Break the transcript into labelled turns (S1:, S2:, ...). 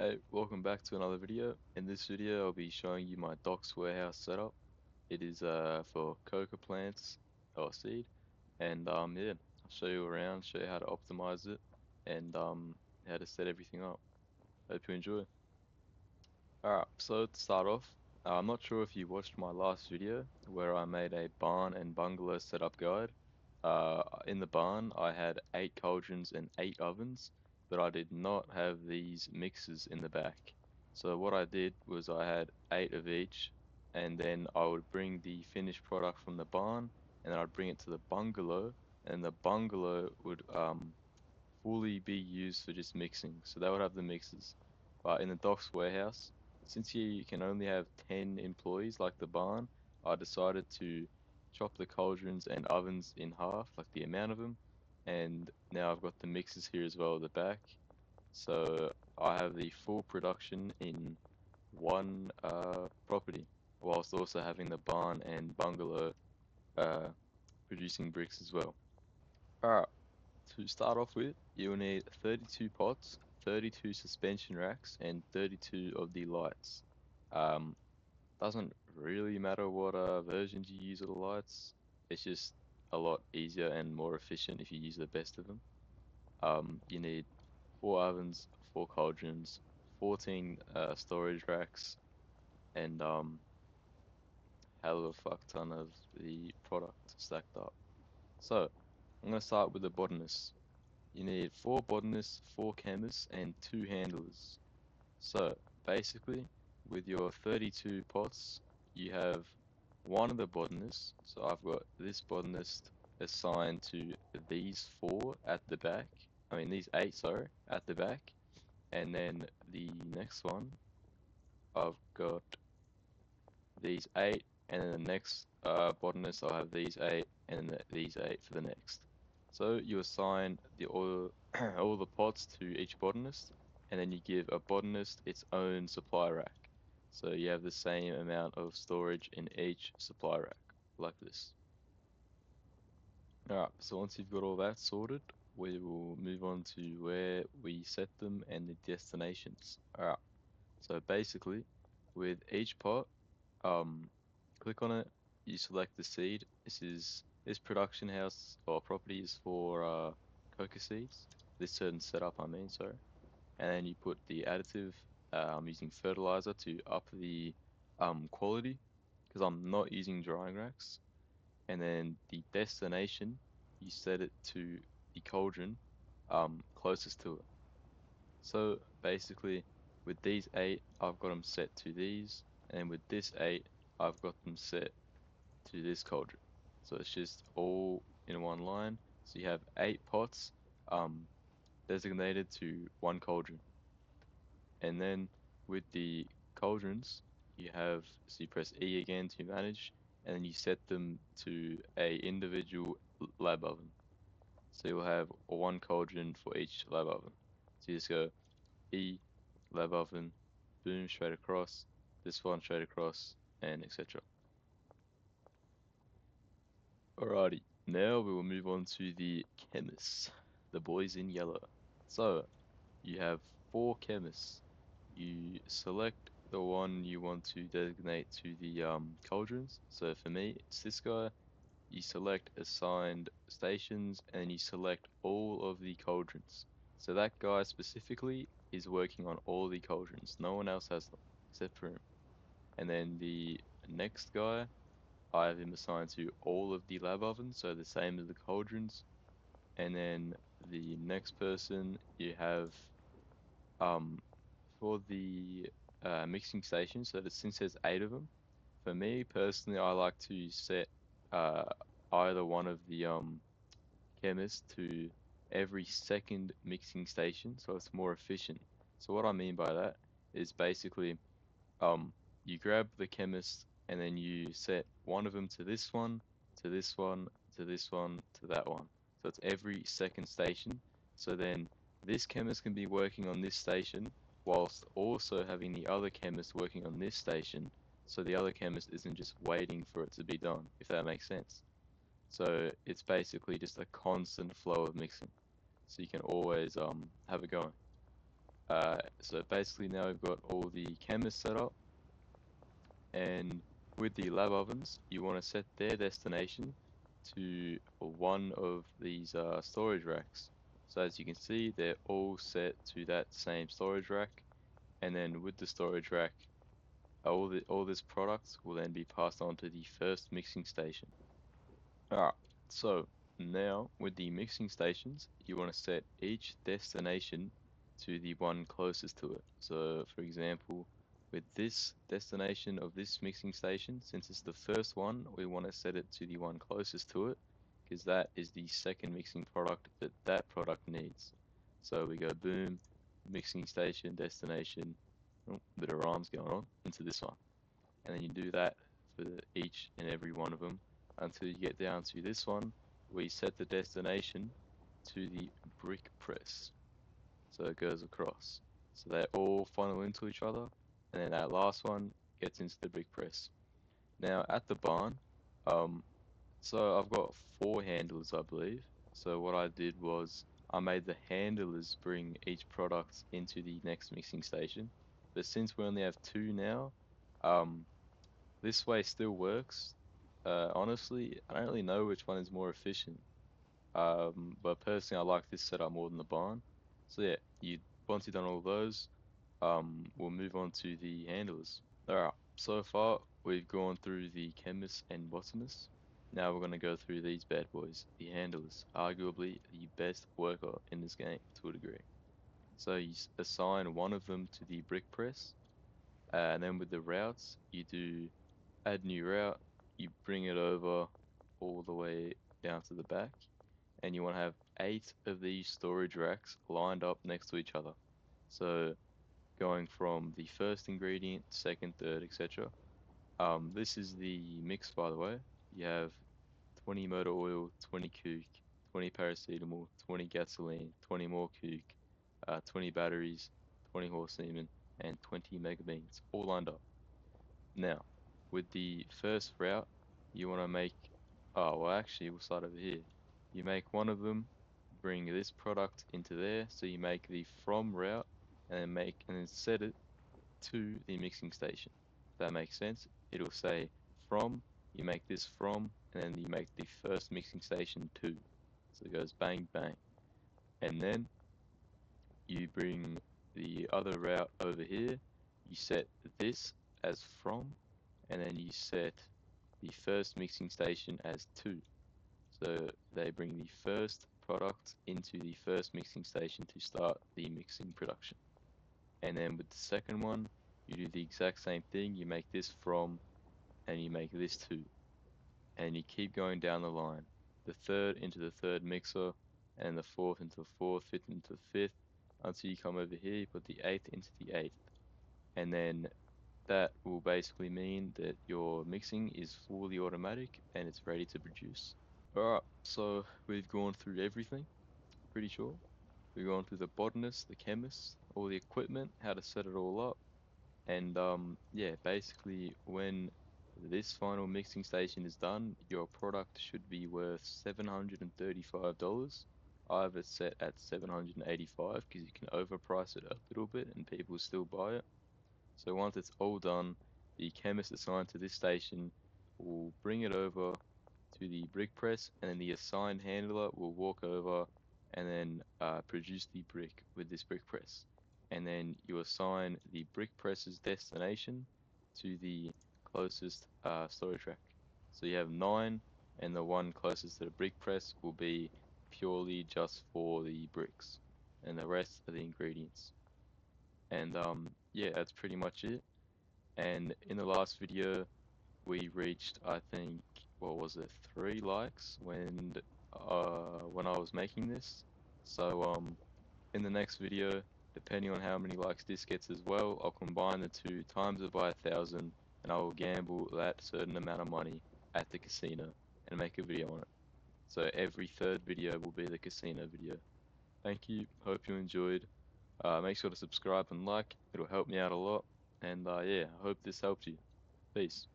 S1: Hey, welcome back to another video. In this video, I'll be showing you my docks warehouse setup. It is for coca plants or seed, and yeah, I'll show you around, show you how to optimize it, and how to set everything up. Hope you enjoy. Alright, so to start off, I'm not sure if you watched my last video where I made a barn and bungalow setup guide. In the barn, I had 8 cauldrons and 8 ovens, but I did not have these mixers in the back. So what I did was I had 8 of each, and then I would bring the finished product from the barn, and then I'd bring it to the bungalow, and the bungalow would fully be used for just mixing. So they would have the mixers. But in the docks warehouse, since you can only have 10 employees like the barn, I decided to chop the cauldrons and ovens in half, like the amount of them. And now I've got the mixers here as well at the back. So I have the full production in one property, whilst also having the barn and bungalow uh, producing bricks as well. Alright, to start off with, you'll need 32 pots, 32 suspension racks, and 32 of the lights. Um, doesn't really matter what versions you use of the lights. It's just a lot easier and more efficient if you use the best of them. You need 4 ovens, 4 cauldrons, 14 storage racks, and hell of a fuck ton of the product stacked up. So I'm gonna start with the botanist. You need 4 botanists, 4 chemists, and 2 handlers. So basically, with your 32 pots, you have one of the botanists. So I've got this botanist assigned to these 4 at the back. I mean, these 8, sorry, at the back. And then the next one, I've got these 8. And then the next botanist, I'll have these 8. And then these 8 for the next. So you assign the all the pots to each botanist, and then you give a botanist its own supply rack. So you have the same amount of storage in each supply rack, like this. Alright, so once you've got all that sorted, we will move on to where we set them and the destinations. Alright, so basically, with each pot, um, click on it, you select the seed. This production house or property is for coca seeds. This certain setup, I mean, sorry. And then you put the additive. I'm using fertilizer to up the quality because I'm not using drying racks. And then the destination, you set it to the cauldron closest to it. So basically, with these 8, I've got them set to these, and with this 8, I've got them set to this cauldron. So it's just all in one line. So you have 8 pots um, designated to one cauldron. And then with the cauldrons, so you press E again to manage, and then you set them to a individual lab oven. So you'll have one cauldron for each lab oven. So you just go E, lab oven, boom, straight across, this one straight across, and etc. Alrighty, now we will move on to the chemists, the boys in yellow. So, you have 4 chemists. You select the one you want to designate to the cauldrons. So for me, it's this guy. You select assigned stations and you select all of the cauldrons. So that guy specifically is working on all the cauldrons. No one else has them except for him. And then the next guy, I have him assigned to all of the lab ovens, so the same as the cauldrons. And then the next person you have um for the mixing station, so that since there's 8 of them, for me personally, I like to set uh either one of the chemists to every second mixing station, so it's more efficient. So what I mean by that is basically you grab the chemist and then you set one of them to this one, to this one, to this one, to that one. So it's every second station. So then this chemist can be working on this station whilst also having the other chemist working on this station. So the other chemist isn't just waiting for it to be done, if that makes sense. So it's basically just a constant flow of mixing. So you can always have it going. So basically now we've got all the chemists set up, and with the lab ovens, you want to set their destination to one of these storage racks. So as you can see, they're all set to that same storage rack, and then with the storage rack, all this product will then be passed on to the first mixing station. Alright, so now with the mixing stations, you want to set each destination to the one closest to it. So, for example, with this destination of this mixing station, since it's the first one, we want to set it to the one closest to it, because that is the second mixing product that that product needs. So we go boom, mixing station, destination, oh, bit of rhymes going on, into this one. And then you do that for each and every one of them until you get down to this one where you set the destination to the brick press. So it goes across. So they all funnel into each other, and then that last one gets into the brick press. Now at the barn, um, so I've got four handlers, I believe. So what I did was I made the handlers bring each product into the next mixing station. But since we only have two now, um, this way still works. Honestly, I don't really know which one is more efficient. But personally, I like this setup more than the barn. So yeah, you once you've done all those, we'll move on to the handlers. Alright, so far we've gone through the chemists and botanists. Now we're gonna go through these bad boys, the handlers, arguably the best worker in this game to a degree. So you assign one of them to the brick press, and then with the routes, you do add new route, you bring it over all the way down to the back, and you want to have 8 of these storage racks lined up next to each other. So going from the first ingredient, second, third, etc. This is the mix, by the way. You have 20 motor oil, 20 cook, 20 paracetamol, 20 gasoline, 20 more cook, 20 batteries, 20 horse semen, and 20 mega beans, all lined up. Now, with the first route, you want to make, oh, well, actually, we'll start over here. You make one of them, bring this product into there, so you make the from route, and then set it to the mixing station. If that makes sense, it'll say from, you make this from, and then you make the first mixing station to. So it goes bang, bang. And then you bring the other route over here, you set this as from, and then you set the first mixing station as to. So they bring the first product into the first mixing station to start the mixing production. And then with the second one, you do the exact same thing. You make this from, and you make this to. And you keep going down the line. The third into the third mixer, and the fourth into the fourth, fifth into the fifth, until you come over here, you put the eighth into the eighth. And then that will basically mean that your mixing is fully automatic and it's ready to produce. Alright, so we've gone through everything, pretty sure. We've gone through the botanist, the chemist, all the equipment, how to set it all up. And yeah, basically when this final mixing station is done, your product should be worth $735. I have it set at 785 because you can overprice it a little bit and people still buy it. So once it's all done, the chemist assigned to this station will bring it over to the brick press, and then the assigned handler will walk over and then produce the brick with this brick press. And then you assign the brick press's destination to the closest storage rack. So you have 9, and the one closest to the brick press will be purely just for the bricks, and the rest are the ingredients. And yeah, that's pretty much it. And in the last video, we reached, I think, what was it, 3 likes when I was making this. So in the next video, depending on how many likes this gets as well, I'll combine the two, times it by 1,000, and I will gamble that certain amount of money at the casino and make a video on it. So every third video will be the casino video. Thank you. Hope you enjoyed. Make sure to subscribe and like. It'll help me out a lot. And yeah, I hope this helped you. Peace.